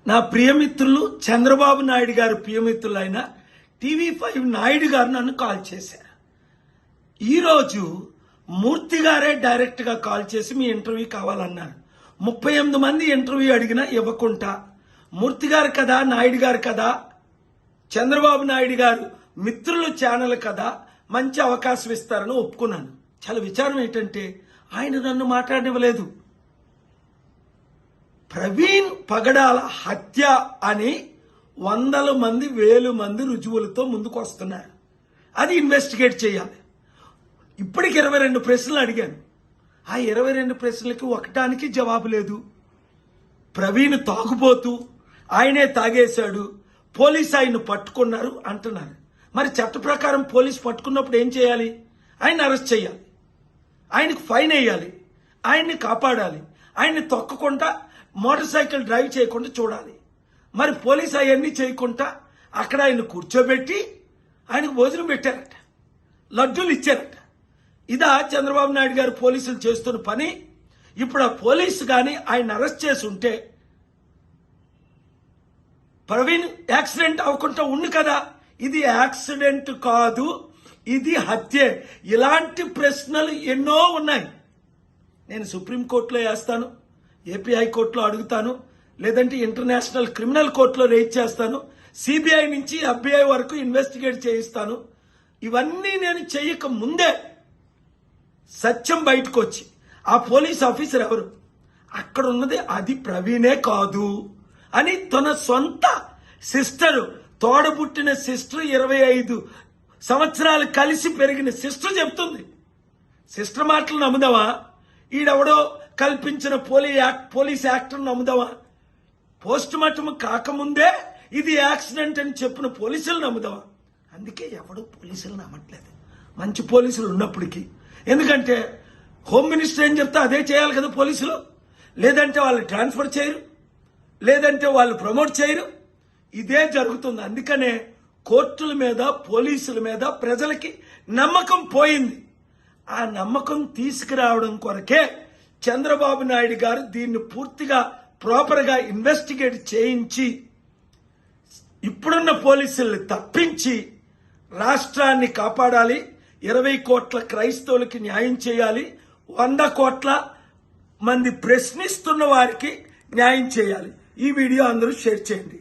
నా ప్రియమిత్రులు చంద్రబాబు నాయుడు గారు ప్రియమిత్రులైన టీవీ5 నాయుడు గారు నన్ను కాల్ చేశారు. ఈరోజు మూర్తి గారే డైరెక్ట్ గా కాల్ చేసి మీ ఇంటర్వ్యూ కావాలన్నారు. 38 మంది ఇంటర్వ్యూ అడిగినా ఇవ్వకుండా మూర్తి గారు కదా, నాయుడు గారు కదా, చంద్రబాబు నాయుడు గారు మిత్రులు ఛానల్ కదా, మంచి అవకాశం ఇస్తారని ఒప్పుకున్నాను. చాలా విచారం ఏంటంటే ఆయన నన్ను మాట్లాడనివ్వలేదు. ప్రవీణ్ పగడాల హత్య అని 100 మంది 1000 మంది రుజువులతో ముందుకు వస్తున్నారు. అది ఇన్వెస్టిగేట్ చేయాలి. ఇప్పటికి 22 ప్రశ్నలు అడిగాను. ఆ 22 ప్రశ్నలకి ఒకటానికి జవాబు లేదు. ప్రవీణ్ తాగుబోతూ ఆయనే తాగేశాడు, పోలీసు ఆయన్ని పట్టుకున్నారు అంటున్నారు. మరి చట్ట ప్రకారం పోలీసు పట్టుకున్నప్పుడు ఏం చేయాలి? ఆయన అరెస్ట్ చేయాలి, ఆయనకు ఫైన్ వేయాలి, ఆయన్ని కాపాడాలి, ఆయన్ని తొక్కకుండా మోటార్ సైకిల్ డ్రైవ్ చేయకుండా చూడాలి. మరి పోలీసు అవన్నీ చేయకుండా అక్కడ ఆయన కూర్చోబెట్టి ఆయనకు భోజనం పెట్టారట, లడ్డూలు ఇచ్చారట. ఇదా చంద్రబాబు నాయుడు గారు పోలీసులు చేస్తున్న పని? ఇప్పుడు ఆ పోలీసు కానీ ఆయన అరెస్ట్ చేసి ఉంటే ప్రవీణ్ యాక్సిడెంట్ అవ్వకుండా ఉండు కదా. ఇది యాక్సిడెంట్ కాదు, ఇది హత్యే. ఇలాంటి ప్రశ్నలు ఎన్నో ఉన్నాయి. నేను సుప్రీంకోర్టులో వేస్తాను, ఏపీ హైకోర్టులో అడుగుతాను, లేదంటే ఇంటర్నేషనల్ క్రిమినల్ కోర్టులో రేజ్ చేస్తాను, సిబిఐ నుంచి FBI వరకు ఇన్వెస్టిగేట్ చేయిస్తాను. ఇవన్నీ నేను చేయక ముందే సత్యం బయటకు వచ్చి ఆ పోలీస్ ఆఫీసర్ ఎవరు, అక్కడ ఉన్నది అది ప్రవీణే కాదు అని తన సొంత సిస్టరు, తోడబుట్టిన సిస్టర్, 25 సంవత్సరాలు కలిసి పెరిగిన సిస్టర్ చెప్తుంది. సిస్టర్ మాటలు నమ్ముదామా? ఈడెవడో కల్పించిన పోలీస్ యాక్టర్ నమ్ముదామా? పోస్ట్ మార్టం కాకముందే ఇది యాక్సిడెంట్ అని చెప్పిన పోలీసులు నమ్ముదామా? అందుకే ఎవడు పోలీసులు నమ్మట్లేదు, మంచి పోలీసులు ఉన్నప్పటికీ. ఎందుకంటే హోమ్ మినిస్టర్ ఏం చెప్తే అదే చేయాలి కదా పోలీసులు. లేదంటే వాళ్ళు ట్రాన్స్ఫర్ చేయరు, లేదంటే వాళ్ళు ప్రమోట్ చేయరు. ఇదే జరుగుతుంది. అందుకనే కోర్టుల మీద, పోలీసుల మీద ప్రజలకి నమ్మకం పోయింది. ఆ నమ్మకం తీసుకురావడం కొరకే చంద్రబాబు నాయుడు గారు దీన్ని పూర్తిగా ప్రాపర్గా ఇన్వెస్టిగేట్ చేయించి ఇప్పుడున్న పోలీసుల్ని తప్పించి రాష్ట్రాన్ని కాపాడాలి. 20 కోట్ల క్రైస్తవులకి న్యాయం చేయాలి. 100 కోట్ల మంది ప్రశ్నిస్తున్న వారికి న్యాయం చేయాలి. ఈ వీడియో అందరూ షేర్ చేయండి.